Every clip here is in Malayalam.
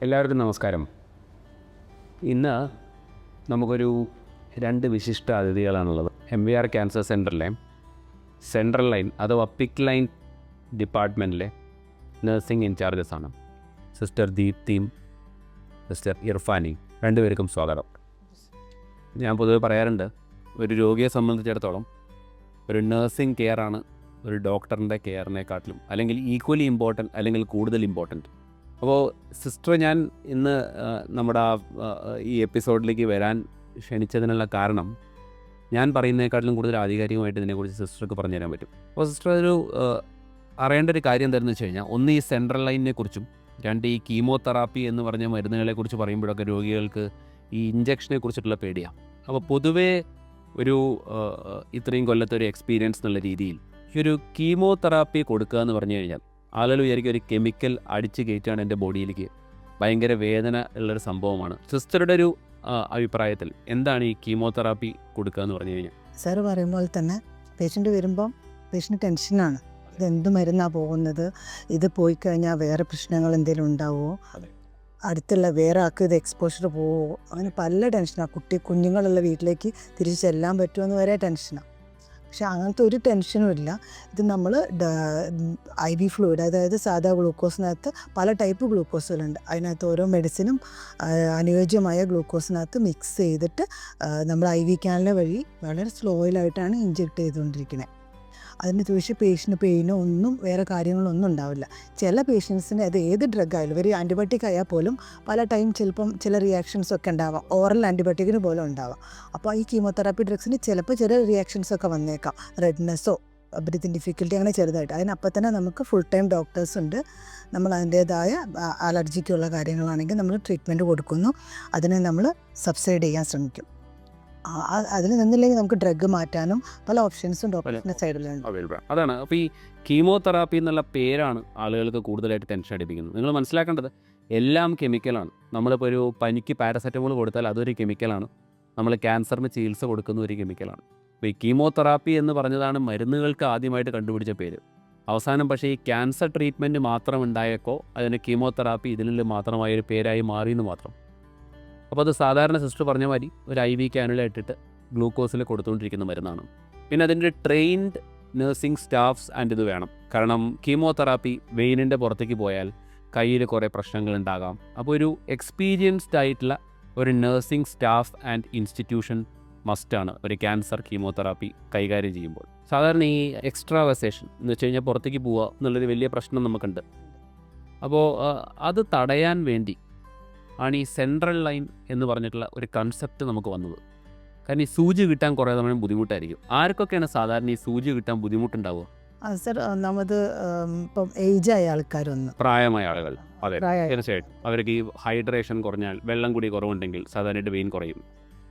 എല്ലാവർക്കും നമസ്കാരം. ഇന്ന് നമുക്കൊരു 2 വിശിഷ്ട അതിഥികളാണുള്ളത്. MVR ക്യാൻസർ സെൻ്ററിലെ സെൻട്രൽ ലൈൻ അഥവാ പിക്ക് ലൈൻ ഡിപ്പാർട്ട്മെൻറ്റിലെ നഴ്സിംഗ് ഇൻചാർജസ് ആണ്. സിസ്റ്റർ ദീപ്തിയും സിസ്റ്റർ ഇർഫാനിയും. രണ്ടുപേർക്കും സ്വാഗതം. ഞാൻ പൊതുവെ പറയാറുണ്ട്, ഒരു രോഗിയെ സംബന്ധിച്ചിടത്തോളം ഒരു നഴ്സിംഗ് കെയറാണ് ഒരു ഡോക്ടറിൻ്റെ കെയറിനെക്കാട്ടിലും അല്ലെങ്കിൽ ഈക്വലി ഇമ്പോർട്ടൻറ്റ് അല്ലെങ്കിൽ കൂടുതൽ ഇമ്പോർട്ടൻറ്റ്. അപ്പോൾ സിസ്റ്റർ, ഞാൻ ഇന്ന് നമ്മുടെ ഈ എപ്പിസോഡിലേക്ക് വരാൻ ക്ഷണിച്ചതിനുള്ള കാരണം, ഞാൻ പറയുന്നതിനേക്കാട്ടിലും കൂടുതൽ ആധികാരികമായിട്ട് ഇതിനെക്കുറിച്ച് സിസ്റ്റർക്ക് പറഞ്ഞു തരാൻ പറ്റും. അപ്പോൾ സിസ്റ്റർ അറിയേണ്ട ഒരു കാര്യം എന്താണെന്ന് വെച്ച് കഴിഞ്ഞാൽ, ഒന്ന് ഈ സെൻട്രൽ ലൈനിനെ കുറിച്ചും, രണ്ട് ഈ കീമോതെറാപ്പി എന്ന് പറഞ്ഞ മരുന്നുകളെക്കുറിച്ച് പറയുമ്പോഴൊക്കെ രോഗികൾക്ക് ഈ ഇഞ്ചക്ഷനെ കുറിച്ചിട്ടുള്ള പേടിയാണ്. അപ്പോൾ പൊതുവേ ഒരു ഇത്രയും കൊല്ലത്തെ ഒരു എക്സ്പീരിയൻസ് എന്നുള്ള രീതിയിൽ ഈ ഒരു കീമോതെറാപ്പി കൊടുക്കുക എന്ന് പറഞ്ഞു കഴിഞ്ഞാൽ ആളുകൾ വിചാരിക്കും ഒരു കെമിക്കൽ അടിച്ച് കയറ്റാണ് എൻ്റെ ബോഡിയിലേക്ക്, ഭയങ്കര വേദന ഉള്ളൊരു സംഭവമാണ്. സിസ്റ്ററുടെ ഒരു അഭിപ്രായത്തിൽ എന്താണ് ഈ കീമോതെറാപ്പി കൊടുക്കുക എന്ന് പറഞ്ഞു കഴിഞ്ഞാൽ? സാർ പറയുമ്പോൾ തന്നെ പേഷ്യൻ്റ് വരുമ്പം പേഷ്യൻ്റ് ടെൻഷനാണ്. ഇതെന്ത് മരുന്നാണ് പോകുന്നത്, ഇത് പോയി കഴിഞ്ഞാൽ വേറെ പ്രശ്നങ്ങൾ എന്തെങ്കിലും ഉണ്ടാവുമോ, അടുത്തുള്ള വേറെ ആൾക്ക് ഇത് എക്സ്പോഷർ പോവുമോ, അങ്ങനെ പല ടെൻഷനാണ്. കുഞ്ഞുങ്ങളുള്ള വീട്ടിലേക്ക് തിരിച്ച് ചെല്ലാൻ പറ്റുമെന്ന് വരെ ടെൻഷനാണ്. പക്ഷെ അങ്ങനത്തെ ഒരു ടെൻഷനും ഇല്ല. ഇത് നമ്മൾ IV ഫ്ലൂയിഡ്, അതായത് സാധാ ഗ്ലൂക്കോസിനകത്ത് പല ടൈപ്പ് ഗ്ലൂക്കോസുകളുണ്ട്. അതിനകത്ത് ഓരോ മെഡിസിനും അനുയോജ്യമായ ഗ്ലൂക്കോസിനകത്ത് മിക്സ് ചെയ്തിട്ട് നമ്മൾ IV ക്യാനിലെ വഴി വളരെ സ്ലോയിലായിട്ടാണ് ഇഞ്ചെക്ട് ചെയ്തുകൊണ്ടിരിക്കുന്നത്. അതിന് ചോദിച്ച് പേഷ്യൻ്റ് പെയിനോ ഒന്നും വേറെ കാര്യങ്ങളൊന്നും ഉണ്ടാവില്ല. ചില പേഷ്യൻസിന് അത് ഏത് ഡ്രഗ് ആയാലും, ഒരു ആൻറ്റിബയോട്ടിക് ആയാൽ പോലും പല ടൈം ചിലപ്പം ചില റിയാക്ഷൻസൊക്കെ ഉണ്ടാവാം. ഓറൽ ആൻറ്റിബയോട്ടിക്കിന് പോലും ഉണ്ടാവാം. അപ്പോൾ ഈ കീമോതെറാപ്പി ഡ്രഗ്സിന് ചിലപ്പോൾ ചില റിയാക്ഷൻസൊക്കെ വന്നേക്കാം. റെഡ്നെസ്സോ ബ്രീത്തിങ് ഡിഫിക്കൽറ്റി അങ്ങനെ ചെറുതായിട്ട്. അതിനപ്പം തന്നെ നമുക്ക് ഫുൾ ടൈം ഡോക്ടേഴ്സ് ഉണ്ട്. നമ്മൾ അതിൻ്റേതായ അലർജിക്കുള്ള കാര്യങ്ങളാണെങ്കിൽ നമ്മൾ ട്രീറ്റ്മെൻറ്റ് കൊടുക്കുന്നു. അതിനെ നമ്മൾ സബ്സൈഡ് ചെയ്യാൻ ശ്രമിക്കും. അതിൽ നിന്നില്ലെങ്കിൽ നമുക്ക് ഡ്രഗ് മാറ്റാനും പല ഓപ്ഷൻസും ഡോക്ടറിൻ്റെ സൈഡിലുണ്ട്. അതാണ്. അപ്പോൾ ഈ കീമോതെറാപ്പി എന്നുള്ള പേരാണ് ആളുകൾക്ക് കൂടുതലായിട്ട് ടെൻഷൻ അടിപ്പിക്കുന്നത്. നിങ്ങൾ മനസ്സിലാക്കേണ്ടത്, എല്ലാം കെമിക്കലാണ്. നമ്മളിപ്പോൾ ഒരു പനിക്ക് പാരസെറ്റമോൾ കൊടുത്താൽ അതൊരു കെമിക്കലാണ്. നമ്മൾ ക്യാൻസറിന് ചികിത്സ കൊടുക്കുന്ന ഒരു കെമിക്കലാണ്. അപ്പോൾ ഈ കീമോതെറാപ്പി എന്ന് പറഞ്ഞതാണ് മരുന്നുകൾക്ക് ആദ്യമായിട്ട് കണ്ടുപിടിച്ച പേര്. അവസാനം പക്ഷേ ഈ ക്യാൻസർ ട്രീറ്റ്മെൻറ്റ് മാത്രം ഉണ്ടായേക്കോ അതിന് കീമോതെറാപ്പി ഇതിൽ മാത്രമായൊരു പേരായി മാറിയെന്ന് മാത്രം. അപ്പോൾ അത് സാധാരണ സിസ്റ്റർ പറഞ്ഞ മാതിരി ഒരു IV ക്യാനുലായിട്ടിട്ട് ഗ്ലൂക്കോസിൽ കൊടുത്തുകൊണ്ടിരിക്കുന്ന മരുന്നാണ്. പിന്നെ അതിൻ്റെ ട്രെയിൻഡ് നഴ്സിംഗ് സ്റ്റാഫ്സ് ആൻഡ് ഇത് വേണം. കാരണം കീമോതെറാപ്പി വെയിനിൻ്റെ പുറത്തേക്ക് പോയാൽ കയ്യിൽ കുറേ പ്രശ്നങ്ങൾ ഉണ്ടാകാം. അപ്പോൾ ഒരു എക്സ്പീരിയൻസ്ഡ് ആയിട്ടുള്ള ഒരു നഴ്സിംഗ് സ്റ്റാഫ് ആൻഡ് ഇൻസ്റ്റിറ്റ്യൂഷൻ മസ്റ്റാണ് ഒരു ക്യാൻസർ കീമോതെറാപ്പി കൈകാര്യം ചെയ്യുമ്പോൾ. സാധാരണ ഈ എക്സ്ട്രാവസേഷൻ എന്ന് വെച്ച് കഴിഞ്ഞാൽ പുറത്തേക്ക് പോവുക എന്നുള്ളൊരു വലിയ പ്രശ്നം നമുക്കുണ്ട്. അപ്പോൾ അത് തടയാൻ വേണ്ടി ആണ് ഈ സെൻട്രൽ ലൈൻ എന്ന് പറഞ്ഞിട്ടുള്ള ഒരു കൺസെപ്റ്റ് നമുക്ക് വന്നത്. കാരണം ഈ സൂചി കിട്ടാൻ കുറേ സമയം ബുദ്ധിമുട്ടായിരിക്കും. ആർക്കൊക്കെയാണ് സാധാരണ ഈ സൂചി കിട്ടാൻ ബുദ്ധിമുട്ടുണ്ടാവുക? സർ, ഒന്നാമത് ഇപ്പം ഏജായ ആൾക്കാരൊന്ന്, പ്രായമായ ആളുകൾ. അതെ, തീർച്ചയായിട്ടും. അവർക്ക് ഈ ഹൈഡ്രേഷൻ കുറഞ്ഞാൽ, വെള്ളം കൂടി കുറവുണ്ടെങ്കിൽ സാധാരണയായിട്ട് വെയിൻ കുറയും.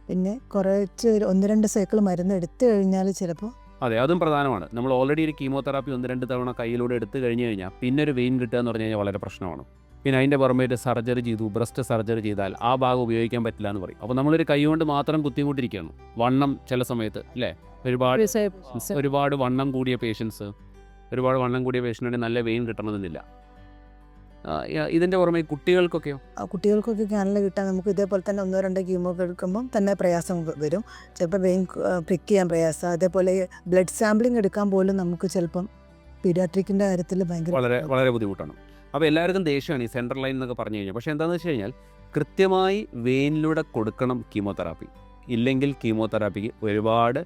പിന്നെ കുറച്ച് 1-2 സൈക്കിൾ മരുന്ന് എടുത്തു കഴിഞ്ഞാൽ ചിലപ്പോൾ. അതെ, അതും പ്രധാനമാണ്. നമ്മൾ ഓൾറെഡി ഒരു കീമോതെറാപ്പി 1-2 തവണ കയ്യിലൂടെ എടുത്തു കഴിഞ്ഞ് കഴിഞ്ഞാൽ പിന്നെ ഒരു വെയിൻ കിട്ടുക എന്ന് പറഞ്ഞു കഴിഞ്ഞാൽ വളരെ പ്രശ്നമാണ്. പിന്നെ അതിൻ്റെ പുറമേ സർജറി ചെയ്തു, ബ്രസ്റ്റ് സർജറി ചെയ്താൽ ആ ഭാഗം ഉപയോഗിക്കാൻ പറ്റില്ല എന്ന് പറയും. അപ്പോൾ നമ്മളൊരു കൈ കൊണ്ട് മാത്രം കുത്തിക്കൊണ്ടിരിക്കുകയാണ്. വണ്ണം ചില സമയത്ത് അല്ലേ, ഒരുപാട് വണ്ണം കൂടിയ പേഷ്യൻറ്റിന് നല്ല വെയിൻ കിട്ടണമെന്നില്ല. ഇതിൻ്റെ പുറമെ കുട്ടികൾക്കൊക്കെ ക്യാനിൽ കിട്ടാൻ നമുക്ക് ഇതേപോലെ തന്നെ 1-2 കീമോ എടുക്കുമ്പം തന്നെ പ്രയാസം വരും. ചിലപ്പോൾ വെയിൻ പിക്ക് ചെയ്യാൻ പ്രയാസം. അതേപോലെ ബ്ലഡ് സാമ്പിളിങ് എടുക്കാൻ പോലും നമുക്ക് ചിലപ്പം പീഡിയാട്രിക്കിൻ്റെ കാര്യത്തിൽ വളരെ ബുദ്ധിമുട്ടാണ്. അപ്പോൾ എല്ലാവർക്കും ദേഷ്യമാണ് ഈ സെൻട്രൽ ലൈൻ എന്നൊക്കെ പറഞ്ഞു കഴിഞ്ഞാൽ. പക്ഷേ എന്താണെന്ന് വെച്ച് കഴിഞ്ഞാൽ കൃത്യമായി വെയിനിലൂടെ കൊടുക്കണം കീമോതെറാപ്പി. ഇല്ലെങ്കിൽ കീമോതെറാപ്പിക്ക് ഒരുപാട്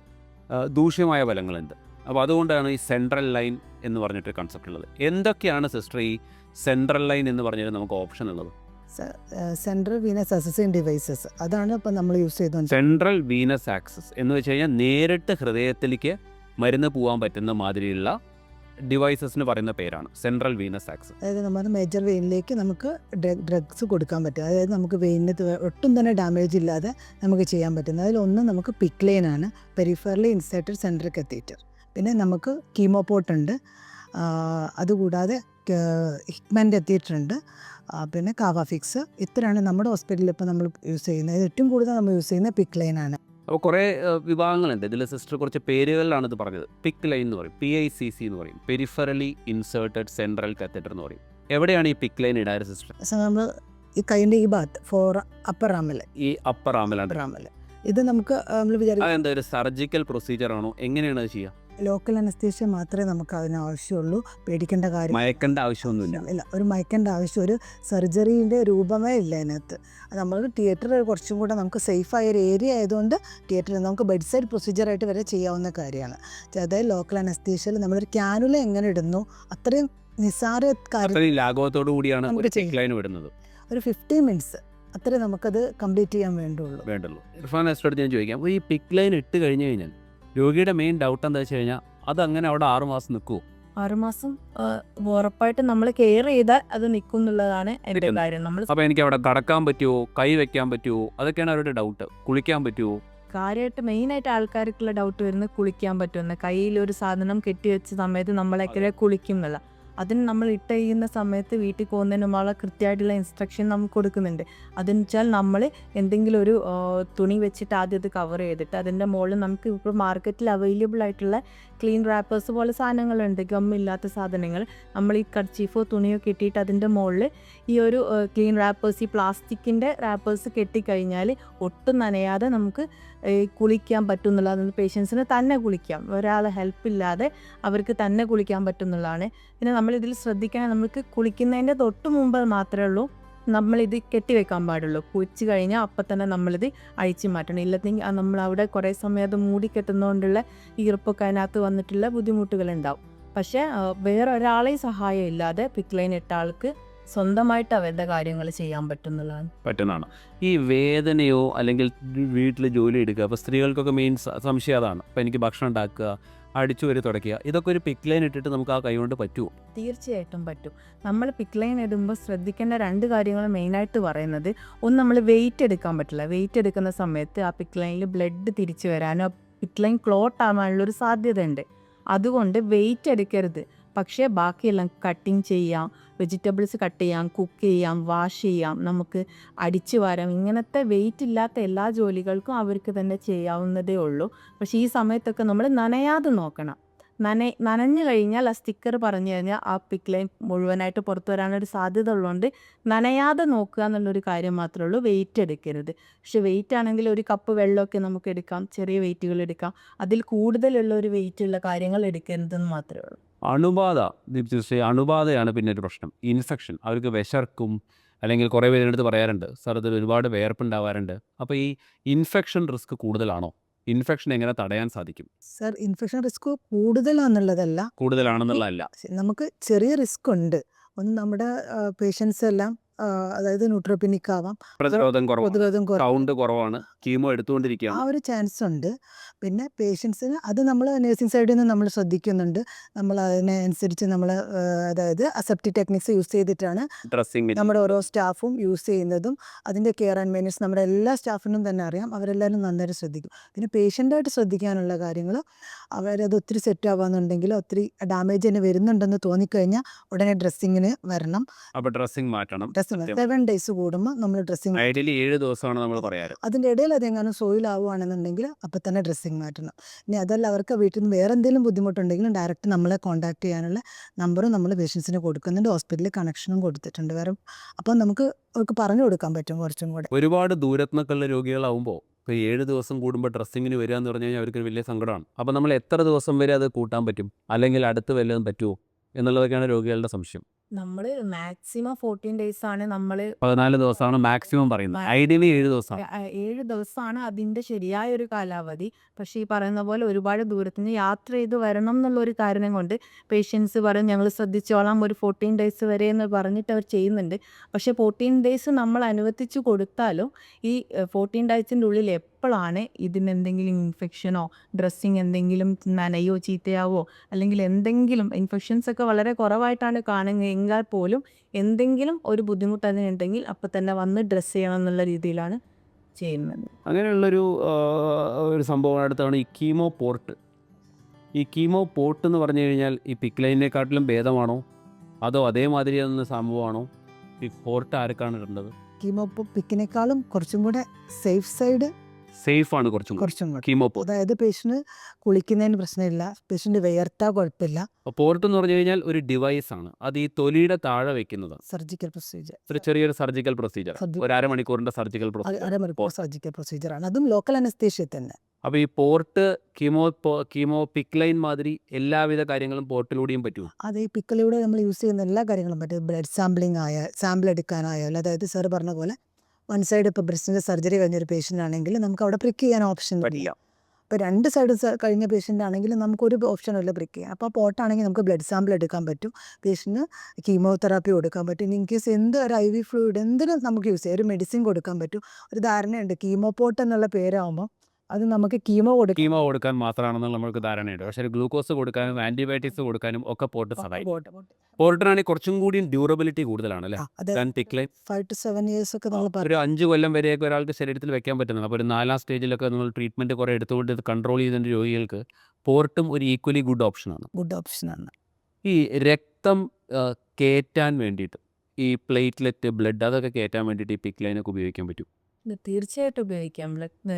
ദൂഷ്യമായ ഫലങ്ങളുണ്ട്. അപ്പോൾ അതുകൊണ്ടാണ് ഈ സെൻട്രൽ ലൈൻ എന്ന് പറഞ്ഞിട്ട് കൺസെപ്റ്റ് ഉള്ളത്. എന്തൊക്കെയാണ് സിസ്റ്റർ ഈ സെൻട്രൽ ലൈൻ എന്ന് പറഞ്ഞാൽ നമുക്ക് ഓപ്ഷൻ ഉള്ളത്? സെൻട്രൽ വീനസ് അസസിങ് ഡിവൈസസ്, അതാണ് ഇപ്പോൾ നമ്മൾ യൂസ് ചെയ്തത്. സെൻട്രൽ വീനസ് ആക്സസ് എന്ന് വെച്ച് കഴിഞ്ഞാൽ നേരിട്ട് ഹൃദയത്തിലേക്ക് മരുന്ന് പോകാൻ പറ്റുന്ന മാതിരിയുള്ള ഡിവൈസസിന് പറയുന്ന പേരാണ് സെൻട്രൽ വീനസ് ആക്സസ്. അതായത് നമ്മുടെ മേജർ വെയിനിലേക്ക് നമുക്ക് ഡ്രഗ്സ് കൊടുക്കാൻ പറ്റും. അതായത് നമുക്ക് വെയിനിന് ഒട്ടും തന്നെ ഡാമേജ് ഇല്ലാതെ നമുക്ക് ചെയ്യാൻ പറ്റുന്നത്. അതിലൊന്ന് നമുക്ക് പിക്ക് ലൈൻ ആണ്, പെരിഫറലി ഇൻസേർട്ടഡ് സെൻട്രൽ കത്തീറ്റർ. പിന്നെ നമുക്ക് കീമോപോട്ട് ഉണ്ട്. അതുകൂടാതെ ഹിക്മാൻ്റെ എത്തിയിട്ടുണ്ട്. പിന്നെ കാവാഫിക്സ്. ഇത്രയാണ് നമ്മുടെ ഹോസ്പിറ്റലിൽ ഇപ്പോൾ നമ്മൾ യൂസ് ചെയ്യുന്നത്. ഏറ്റവും കൂടുതൽ നമ്മൾ യൂസ് ചെയ്യുന്നത് പിക്ക് ലൈനാണ്. അപ്പോൾ കുറേ വിഭാഗങ്ങളുണ്ട്. ഇതിൽ സിസ്റ്റർ കുറച്ച് പേരുകളിലാണ് ഇത് പറഞ്ഞത്. പിക്ക് ലൈൻ എന്ന് പറയും, PICC എന്ന് പറയും, പെരിഫറലി ഇൻസേർട്ടഡ് സെൻട്രൽ കത്തീറ്റർ എന്ന് പറയും. എവിടെയാണ് ഈ പിക്ക് ലൈൻ ഇടാറ് സിസ്റ്റർ? നമ്മൾ ഈ കൈൻ്റെ ഈ ഭാഗത്ത് അപ്പർ ആമിൽ ഈ അപ്പർ ആമിലാണ്. ഇത് നമുക്ക് നമ്മൾ വിചാരിക്കും അതെന്താ ഒരു സർജിക്കൽ പ്രൊസീജിയർ ആണോ, എങ്ങനെയാണ് അത് ചെയ്യുക? ലോക്കൽ അനസ്തേഷ്യ മാത്രമേ നമുക്ക് അതിന് ആവശ്യമുള്ളൂ. പേടിക്കേണ്ട കാര്യം മയക്കേണ്ട ആവശ്യമൊന്നുമില്ല. ഇല്ല, ഒരു മയക്കേണ്ട ആവശ്യം, ഒരു സർജറിൻ്റെ രൂപമേ ഇല്ല അതിനകത്ത്. നമ്മൾ തിയേറ്റർ കുറച്ചും കൂടെ നമുക്ക് സേഫായ ഒരു ഏരിയ ആയതുകൊണ്ട് തിയേറ്ററിൽ നമുക്ക് ബെഡ് സൈഡ് പ്രൊസീജിയറായിട്ട് വരെ ചെയ്യാവുന്ന കാര്യമാണ്. അതായത് ലോക്കൽ അനസ്തേഷ്യയിൽ നമ്മളൊരു ക്യാനുല എങ്ങനെ ഇടുന്നു അത്രയും നിസ്സാര കാര്യം ലാഘവത്തോടു കൂടിയാണ് നമുക്ക് ചെയ്യാം. പിക്ക് ലൈൻ വിടുന്നത്. ഒരു 15 മിനിറ്റ്സ് അത്രേ നമുക്കത് കംപ്ലീറ്റ് ചെയ്യാൻ വേണ്ടുള്ളൂ. ഇർഫാൻ എസ്റ്റോട് ഞാൻ ചോദിക്കാം, അപ്പോൾ ഈ പിക്ക് ലൈൻ ഇട്ട് കഴിഞ്ഞ് കഴിഞ്ഞാൽ രോഗിയുടെ മെയിൻ ഡൗട്ട് എന്താ വെച്ച് കഴിഞ്ഞാൽ അത് അങ്ങനെ അവിടെ 6 മാസം നിൽക്കുമോ? 6 മാസം ഉറപ്പായിട്ട് നമ്മൾ കെയർ ചെയ്താൽ അത് നിൽക്കും എന്നുള്ളതാണ് എൻ്റെ കാര്യം. നമ്മൾ അപ്പോൾ എനിക്ക് അവിടെ കടക്കാൻ പറ്റുമോ, കൈ വെക്കാൻ പറ്റുമോ, അതൊക്കെയാണ് അവരുടെ ഡൗട്ട്. കുളിക്കാൻ പറ്റുമോ? കാര്യമായിട്ട് മെയിനായിട്ട് ആൾക്കാർക്കുള്ള ഡൗട്ട് വരുന്നത് കുളിക്കാൻ പറ്റുമെന്ന്. കയ്യിലൊരു സാധനം കെട്ടിവെച്ച സമയത്ത് നമ്മളെങ്ങനെ കുളിക്കും എന്നുള്ള. അതിന് നമ്മൾ ഇട്ട് ചെയ്യുന്ന സമയത്ത് വീട്ടിൽ പോകുന്നതിന് നമ്മളെ കൃത്യമായിട്ടുള്ള ഇൻസ്ട്രക്ഷൻ നമുക്ക് കൊടുക്കുന്നുണ്ട്. അതെന്ന് വെച്ചാൽ നമ്മൾ എന്തെങ്കിലും ഒരു തുണി വെച്ചിട്ട് ആദ്യം അത് കവർ ചെയ്തിട്ട് അതിൻ്റെ മുകളിൽ നമുക്ക് ഇപ്പോൾ മാർക്കറ്റിൽ അവൈലബിൾ ആയിട്ടുള്ള ക്ലീൻ റാപ്പേഴ്സ് പോലെ സാധനങ്ങളുണ്ട്, ഗമ്മില്ലാത്ത സാധനങ്ങൾ. നമ്മൾ ഈ കർച്ചീഫോ തുണിയോ കെട്ടിയിട്ട് അതിൻ്റെ മുകളിൽ ഈ ഒരു ക്ലീൻ റാപ്പേഴ്സ്, ഈ പ്ലാസ്റ്റിക്കിൻ്റെ റാപ്പേഴ്സ് കെട്ടിക്കഴിഞ്ഞാൽ ഒട്ടും നനയാതെ നമുക്ക് കുളിക്കാൻ പറ്റും എന്നുള്ളത്. പേഷ്യൻസിന് തന്നെ കുളിക്കാം, ഒരാളെ ഹെൽപ്പില്ലാതെ അവർക്ക് തന്നെ കുളിക്കാൻ പറ്റും എന്നുള്ളതാണ്. പിന്നെ നമ്മളിതിൽ ശ്രദ്ധിക്കണം, നമുക്ക് കുളിക്കുന്നതിൻ്റെ തൊട്ട് മുമ്പ് മാത്രമേ ഉള്ളൂ നമ്മളിത് കെട്ടിവെക്കാൻ പാടുള്ളൂ. കുളിച്ച് കഴിഞ്ഞാൽ അപ്പം തന്നെ നമ്മളിത് അഴിച്ചു മാറ്റണം. ഇല്ലെങ്കിൽ നമ്മളവിടെ കുറേ സമയം അത് മൂടിക്കെട്ടുന്നതുകൊണ്ടുള്ള ഈർപ്പൊക്കെ അതിനകത്ത് വന്നിട്ടുള്ള ബുദ്ധിമുട്ടുകളുണ്ടാവും. പക്ഷേ വേറെ ഒരാളെയും സഹായം ഇല്ലാതെ പിക്ക് ലൈൻ ഇട്ട ആൾക്ക് സ്വന്തമായിട്ട് അവരുടെ കാര്യങ്ങൾ ചെയ്യാൻ പറ്റുന്നതാണ്. ഈ വേദനയോ അല്ലെങ്കിൽ വീട്ടിൽ ജോലി എടുക്കുക, അപ്പോൾ സ്ത്രീകൾക്കൊക്കെ മെയിൻ സംശയം അതാണ്. അപ്പോൾ എനിക്ക് ഭക്ഷണം ഉണ്ടാക്കുക, അടിച്ചു വരി തുടയ്ക്കുക, ഇതൊക്കെ ഒരു പിക്ക് ലൈൻ ഇട്ടിട്ട് നമുക്ക് ആ കൈ കൊണ്ട് പറ്റുമോ? തീർച്ചയായിട്ടും പറ്റും. നമ്മൾ പിക്ക് ലൈൻ ഇടുമ്പോൾ ശ്രദ്ധിക്കേണ്ട 2 കാര്യങ്ങൾ മെയിനായിട്ട് പറയുന്നത്, ഒന്ന് നമ്മൾ വെയിറ്റ് എടുക്കാൻ പറ്റില്ല. വെയിറ്റ് എടുക്കുന്ന സമയത്ത് ആ പിക്ക് ലൈനിൽ ബ്ലഡ് തിരിച്ചു വരാനോ പിക്ക് ലൈൻ ക്ലോട്ട് ആവാനുള്ളൊരു സാധ്യതയുണ്ട്. അതുകൊണ്ട് വെയിറ്റ് എടുക്കരുത്. പക്ഷേ ബാക്കിയെല്ലാം കട്ടിങ് ചെയ്യാം, വെജിറ്റബിൾസ് കട്ട് ചെയ്യാം, കുക്ക് ചെയ്യാം, വാഷ് ചെയ്യാം, നമുക്ക് അടിച്ചു വാരാം. ഇങ്ങനത്തെ വെയിറ്റ് ഇല്ലാത്ത എല്ലാ ജോലികൾക്കും അവർക്ക് തന്നെ ചെയ്യാവുന്നതേ ഉള്ളൂ. പക്ഷേ ഈ സമയത്തൊക്കെ നമ്മൾ നനയാതെ നോക്കണം. നനഞ്ഞു കഴിഞ്ഞാൽ ആ സ്റ്റിക്കർ പറഞ്ഞു കഴിഞ്ഞാൽ ആ പിക്ക് ലൈൻ മുഴുവനായിട്ട് പുറത്തു വരാനൊരു സാധ്യത ഉള്ളതുകൊണ്ട് നനയാതെ നോക്കുക എന്നുള്ളൊരു കാര്യം മാത്രമേ ഉള്ളൂ. വെയിറ്റ് എടുക്കരുത്. പക്ഷെ വെയിറ്റ് ആണെങ്കിൽ ഒരു കപ്പ് വെള്ളമൊക്കെ നമുക്ക് എടുക്കാം, ചെറിയ വെയിറ്റുകൾ എടുക്കാം. അതിൽ കൂടുതലുള്ള ഒരു വെയിറ്റുള്ള കാര്യങ്ങൾ എടുക്കരുതെന്ന് മാത്രമേ ഉള്ളൂ. അണുബാധയാണ് പിന്നെ ഒരു പ്രശ്നം. ഇൻഫെക്ഷൻ, അവർക്ക് വിശർക്കും, അല്ലെങ്കിൽ കുറേ പേരുടെ അടുത്ത് പറയാറുണ്ട്, സാർ ഇതിൽ ഒരുപാട് വേർപ്പുണ്ടാവാറുണ്ട്. അപ്പോൾ ഈ ഇൻഫെക്ഷൻ റിസ്ക് കൂടുതലാണോ? ഇൻഫെക്ഷൻ എങ്ങനെ തടയാൻ സാധിക്കും? സർ, ഇൻഫെക്ഷൻ റിസ്ക് കൂടുതലാണെന്നുള്ളതല്ല, നമുക്ക് ചെറിയ റിസ്ക് ഉണ്ട്. ഒന്ന് നമ്മുടെ പേഷ്യൻസ് എല്ലാം അതായത് ന്യൂട്രോപെനിക് ആവാം, പ്രതിരോധം പ്രതിരോധം കൗണ്ട് കുറവാണ്, കീമോ എടുത്തുകൊണ്ടിരിക്കുകയാണ്, ആ ഒരു ചാൻസ് ഉണ്ട്. പിന്നെ പേഷ്യൻസിന് അത് നമ്മൾ നേഴ്സിംഗ് സൈഡിൽ നിന്ന് നമ്മൾ ശ്രദ്ധിക്കുന്നുണ്ട്. നമ്മൾ അതിനനുസരിച്ച് നമ്മൾ അതായത് അസെപ്റ്റിക് ടെക്നിക്സ് യൂസ് ചെയ്തിട്ടാണ് ഡ്രസ്സിങ് നമ്മുടെ ഓരോ സ്റ്റാഫും യൂസ് ചെയ്യുന്നതും. അതിൻ്റെ കെയർ ആൻഡ് മെയിൻ്റനൻസ് നമ്മുടെ എല്ലാ സ്റ്റാഫിനും തന്നെ അറിയാം. അവരെല്ലാവരും നന്നായിട്ട് ശ്രദ്ധിക്കും. പിന്നെ പേഷ്യൻ്റായിട്ട് ശ്രദ്ധിക്കാനുള്ള കാര്യങ്ങൾ, അവരത് ഒത്തിരി സെറ്റ് ആവാന്നുണ്ടെങ്കിൽ, ഒത്തിരി ഡാമേജ് തന്നെ വരുന്നുണ്ടെന്ന് തോന്നിക്കഴിഞ്ഞാൽ ഉടനെ ഡ്രസ്സിങ്ങിന് വരണം. അപ്പോൾ ഡ്രസ്സിങ് മാറ്റണം. 7 ഡേയ്സ് കൂടുമ്പോൾ നമ്മൾ ഡ്രസ്സിങ്, ഐഡിയലി 7 ദിവസമാണ് നമ്മൾ പറയാറ്. അതിൻ്റെ ഇടയിൽ അതെങ്ങാനും സോയിൽ ആവുകയാണെന്നുണ്ടെങ്കിൽ അപ്പം തന്നെ ഡ്രസ്സിങ് മാറ്റണം. ഇനി അതല്ല അവർക്ക് വീട്ടിൽ നിന്ന് വേറെ എന്തെങ്കിലും ബുദ്ധിമുട്ടുണ്ടെങ്കിലും ഡയറക്റ്റ് നമ്മളെ കോൺടാക്ട് ചെയ്യാനുള്ള നമ്പറും നമ്മൾ പേഷ്യൻസിന് കൊടുക്കുന്നുണ്ട്. ഹോസ്പിറ്റലിൽ കണക്ഷനും കൊടുത്തിട്ടുണ്ട് വേറെ. അപ്പം നമുക്ക് അവർക്ക് പറഞ്ഞു കൊടുക്കാൻ പറ്റും കുറച്ചും കൂടെ. ഒരുപാട് ദൂരത്തുനിന്നൊക്കെയുള്ള രോഗികളാവുമ്പോൾ ഇപ്പോൾ 7 ദിവസം കൂടുമ്പോൾ ഡ്രസ്സിങ്ങിന് വരിക എന്ന് പറഞ്ഞു കഴിഞ്ഞാൽ അവർക്ക് വലിയ സങ്കടമാണ്. അപ്പോൾ നമ്മൾ എത്ര ദിവസം വരെ അത് കൂട്ടാൻ പറ്റും, അല്ലെങ്കിൽ അടുത്ത് വല്ലതും പറ്റുമോ എന്നുള്ളതൊക്കെയാണ് രോഗികളുടെ സംശയം. നമ്മൾ മാക്സിമം 14 days ആണ്. നമ്മൾ 14 ദിവസമാണ് മാക്സിമം പറയുന്നത്. ഐഡിയലി 7 ദിവസമാണ്. 7 ദിവസമാണ് അതിൻ്റെ ശരിയായ ഒരു കാലാവധി. പക്ഷേ ഈ പറയുന്ന പോലെ ഒരുപാട് ദൂരത്തിന് യാത്ര ചെയ്ത് വരണം എന്നുള്ളൊരു കാരണം കൊണ്ട് പേഷ്യൻസ് പറയും ഞങ്ങൾ ശ്രദ്ധിച്ചോളാം ഒരു 14 days വരെ എന്ന് പറഞ്ഞിട്ട് അവർ ചെയ്യുന്നുണ്ട്. പക്ഷേ 14 days നമ്മൾ അനുവദിച്ചു കൊടുത്താലും ഈ 14 daysൻ്റെ ഉള്ളിൽ എപ്പോഴാണ് ഇതിനെന്തെങ്കിലും ഇൻഫെക്ഷനോ ഡ്രസ്സിങ് എന്തെങ്കിലും നനയോ ചീത്തയാവോ അല്ലെങ്കിൽ എന്തെങ്കിലും ഇൻഫെക്ഷൻസ് ഒക്കെ വളരെ കുറവായിട്ടാണ് കാണുന്നത് എങ്കിൽ പോലും എന്തെങ്കിലും ഒരു ബുദ്ധിമുട്ട് അതിനുണ്ടെങ്കിൽ അപ്പം തന്നെ വന്ന് ഡ്രസ്സ് ചെയ്യണം എന്നുള്ള രീതിയിലാണ് ചെയ്യുന്നത്. അങ്ങനെയുള്ളൊരു ഒരു സംഭവം അടുത്താണ് ഈ കീമോ പോർട്ട്. ഈ കീമോ പോർട്ട് എന്ന് പറഞ്ഞു കഴിഞ്ഞാൽ ഈ പിക്ക് ലൈനിനെക്കാട്ടിലും ഭേദമാണോ, അതോ അതേമാതിരി എന്ന സംഭവമാണോ? ഈ പോർട്ട് ആർക്കാണ് ഇടേണ്ടത്? കീമോ പിക്കിനേക്കാളും കുറച്ചും കൂടെ സേഫ് സൈഡ് സേഫാണ് കുറച്ചും കൂടി കുറച്ചും കൂടെ. Chemo port. അതായത് പേഷ്യൻ്റ് കുളിക്കുന്നതിന് പ്രശ്നമില്ല, പേഷ്യൻ്റ് വിയർത്താൽ കുഴപ്പമില്ല. പോർട്ട് എന്ന് പറഞ്ഞു കഴിഞ്ഞാൽ ഒരു ഡിവൈസാണ്, അത് ഈ തൊലിയുടെ താഴെ വെക്കുന്നത്. സർജിക്കൽ പ്രൊസീജിയർ, ഒരു ചെറിയൊരു സർജിക്കൽ പ്രൊസീജിയർ, ഒരു അരമണിക്കൂറിൻ്റെ സർജിക്കൽ പ്രൊസീജിയർ. അരമണിക്കൂർ സർജിക്കൽ പ്രൊസീജിയറാണ്, അതും ലോക്കൽ അനസ്തേഷ്യ തന്നെ. അപ്പോൾ ഈ പോർട്ട് കീമോ പിക് ലൈൻ മാതിരി എല്ലാവിധ കാര്യങ്ങളും പോർട്ടിലൂടെയും പറ്റുമോ? അത് ഈ പിക്കലിലൂടെ നമ്മൾ യൂസ് ചെയ്യുന്ന എല്ലാ കാര്യങ്ങളും പറ്റും. ബ്ലഡ് സാമ്പിളിംഗ് സാമ്പിൾ എടുക്കാനായാലും, അതായത് സാർ പറഞ്ഞ പോലെ വൺ സൈഡ് ഇപ്പോൾ ബ്രസ്റ്റിൻ്റെ സർജറി കഴിഞ്ഞൊരു പേഷ്യൻ്റ് ആണെങ്കിൽ നമുക്ക് അവിടെ പ്രിക്ക് ചെയ്യാൻ ഓപ്ഷൻ ഇല്ല. ഇപ്പോൾ രണ്ട് സൈഡ് കഴിഞ്ഞ പേഷ്യൻ്റ് ആണെങ്കിൽ നമുക്കൊരു ഓപ്ഷനല്ല പ്രിക്ക് ചെയ്യാം. അപ്പോൾ പോർട്ടാണെങ്കിൽ നമുക്ക് ബ്ലഡ് സാമ്പിൾ എടുക്കാൻ പറ്റും, പേഷ്യൻറ്റിന് കീമോതെറാപ്പി കൊടുക്കാൻ പറ്റും. ഇൻ കേസ് എന്ത് ഒരു IV ഫ്ലൂയിഡ് എന്തിനും നമുക്ക് യൂസ് ചെയ്യാം, ഒരു മെഡിസിൻ കൊടുക്കാൻ പറ്റും. ഒരു ധാരണയുണ്ട്, കീമോ പോർട്ട് എന്നുള്ള പേരാകുമ്പോൾ അത് നമുക്ക് കീമോ കൊടുക്കാൻ മാത്രമാണെന്ന് നമുക്ക് ധാരണയുണ്ട്. പക്ഷേ ഗ്ലൂക്കോസ് കൊടുക്കാനും ആൻറ്റിബയോട്ടിക്സ് കൊടുക്കാനും ഒക്കെ പോർട്ട് സഹായിക്കും. പോർട്ടിനാണെങ്കിൽ കുറച്ചും കൂടി ഡ്യൂറബിലിറ്റി കൂടുതലാണ് അല്ലേ? പിക് ലൈൻ 5 to 7 years ഒക്കെ നമ്മൾ ഒരു 5 കൊല്ലം വരെയൊക്കെ ഒരാൾക്ക് ശരീരത്തിൽ വെക്കാൻ പറ്റുന്നത്. അപ്പോൾ ഒരു 4ാം സ്റ്റേജിലൊക്കെ നമ്മൾ ട്രീറ്റ്മെൻറ്റ് കുറേ എടുത്തുകൊണ്ട് ഇത് കൺട്രോൾ ചെയ്തതിൻ്റെ രോഗികൾക്ക് പോർട്ടും ഒരു ഈക്വലി ഗുഡ് ഓപ്ഷനാണ്. ഈ രക്തം കയറ്റാൻ വേണ്ടിയിട്ട് ഈ പ്ലേറ്റ്ലെറ്റ് ബ്ലഡ് അതൊക്കെ കയറ്റാൻ വേണ്ടിയിട്ട് ഈ പിക് ലൈനൊക്കെ ഉപയോഗിക്കാൻ പറ്റും. തീർച്ചയായിട്ടും ഉപയോഗിക്കാം.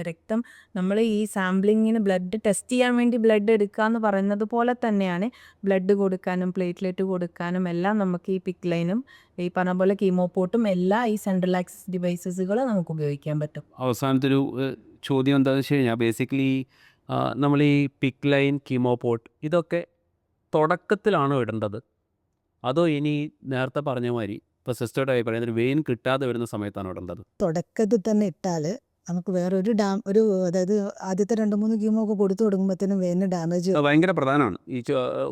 രക്തം നമ്മൾ ഈ സാമ്പിളിങ്ങിന് ബ്ലഡ് ടെസ്റ്റ് ചെയ്യാൻ വേണ്ടി ബ്ലഡ് എടുക്കുക എന്ന് പറയുന്നത് പോലെ തന്നെയാണ് ബ്ലഡ് കൊടുക്കാനും പ്ലേറ്റ്ലെറ്റ് കൊടുക്കാനും എല്ലാം നമുക്ക് ഈ പിക് ലൈനും ഈ പറഞ്ഞ പോലെ കീമോ പോർട്ടും എല്ലാ ഈ സെൻട്രൽ ആക്സസ് ഡിവൈസസുകൾ നമുക്ക് ഉപയോഗിക്കാൻ പറ്റും. അവസാനത്തെ ഒരു ചോദ്യം എന്താണെന്ന് വെച്ച് കഴിഞ്ഞാൽ ബേസിക്കലി നമ്മൾ ഈ പിക് ലൈൻ കീമോ പോർട്ട് ഇതൊക്കെ തുടക്കത്തിലാണോ ഇടേണ്ടത്, അതോ ഇനി നേരത്തെ പറഞ്ഞ മാതിരി ഇപ്പോൾ സിസ്റ്ററുടെ ആയി പറയുന്നത് വെയിൻ കിട്ടാതെ വരുന്ന സമയത്താണ് ഇടേണ്ടത്? തുടക്കത്തിൽ തന്നെ ഇട്ടാൽ നമുക്ക് വേറൊരു അതായത് ആദ്യത്തെ 2-3 കീമോ ഒക്കെ കൊടുത്തു തുടങ്ങുമ്പോഴത്തേനും വെയിന് ഡാമേജ് ഭയങ്കര പ്രധാനമാണ് ഈ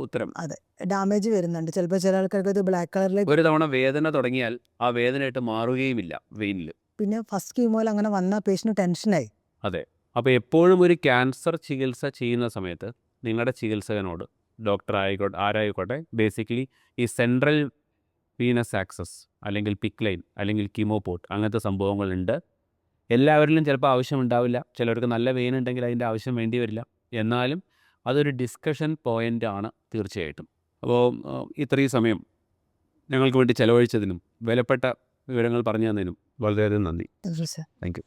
ഉത്തരം. അതെ, ഡാമേജ് വരുന്നുണ്ട്. ചിലപ്പോൾ ചില ആൾക്കാർക്ക് ഇത് ബ്ലാക്ക് കളറിലേക്ക് ഒരു തവണ വേദന തുടങ്ങിയാൽ ആ വേദനയായിട്ട് മാറുകയുമില്ല വെയിനിൽ. പിന്നെ ഫസ്റ്റ് കീമോയിൽ അങ്ങനെ വന്ന പേഷ്യൻ്റ് ടെൻഷനായി. അതെ. അപ്പോൾ എപ്പോഴും ഒരു ക്യാൻസർ ചികിത്സ ചെയ്യുന്ന സമയത്ത് നിങ്ങളുടെ ചികിത്സകനോട് ഡോക്ടർ ആയിക്കോട്ടെ ആരായിക്കോട്ടെ ബേസിക്കലി ഈ സെൻട്രൽ വീനസ് ആക്സസ് അല്ലെങ്കിൽ പിക് ലൈൻ അല്ലെങ്കിൽ കീമോ പോർട്ട് അങ്ങനത്തെ സംഭവങ്ങളുണ്ട്. എല്ലാവരിലും ചിലപ്പോൾ ആവശ്യമുണ്ടാവില്ല, ചിലർക്ക് നല്ല വെയിൻ ഉണ്ടെങ്കിൽ അതിൻ്റെ ആവശ്യം വേണ്ടി വരില്ല. എന്നാലും അതൊരു ഡിസ്കഷൻ പോയിൻ്റ് ആണ് തീർച്ചയായിട്ടും. അപ്പോൾ ഇത്രയും സമയം ഞങ്ങൾക്ക് വേണ്ടി ചിലവഴിച്ചതിനും വിലപ്പെട്ട വിവരങ്ങൾ പറഞ്ഞു തന്നതിനും വളരെയധികം നന്ദി. തീർച്ചയായും. Thank you.